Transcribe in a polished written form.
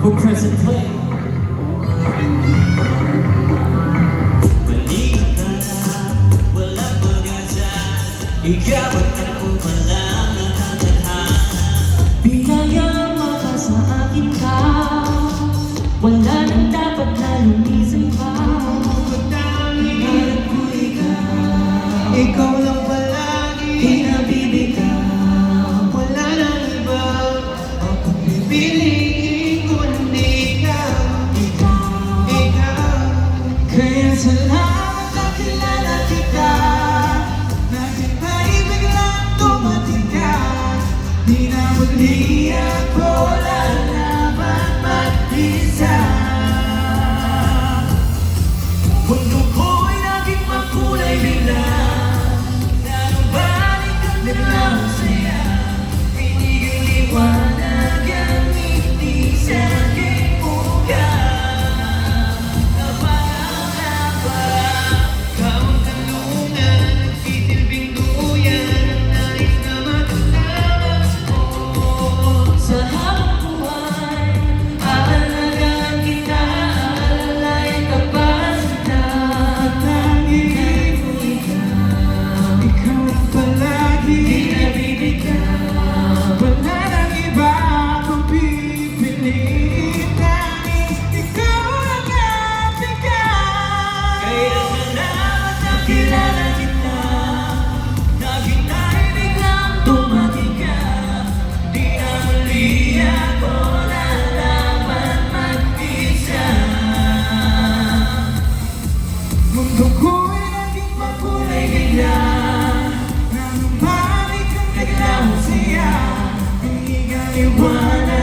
We'll press and play. Maliit ka na, wala pag-asa. Ikaw at ako pa lang nakatadhana. Pinayama ka sa akin ka, wala nang dapat na lumisan pa. Madami at ko ikaw lang palagi Pinabibigaw, wala nang iba. Akong pipiliin kundi ikaw. kaya salamat na kilala kita. Natin ba'y biglang dumating ka? Di na muli ako lalaban mag-isa. Mundo ko'y naging makulay bigla. Nanubalik ang biglang saya. Pinigil liwanag ang ngiti sa aking mukha. Sa habang buhay, aalagaan kita, aalalayan ka pa sa tanging mo ikaw. Ikaw ang palagi pinabibigaw, wala nang iba kung pipiliin namin. Ikaw ang ating Kaya salamat na kilala kita. Naging tayo biglang dumating ka. Di na muli ako lalaban mag-isa. Mundo ko'y naging makulay bigla. Nang balik ang biglang siya. Binigang liwanag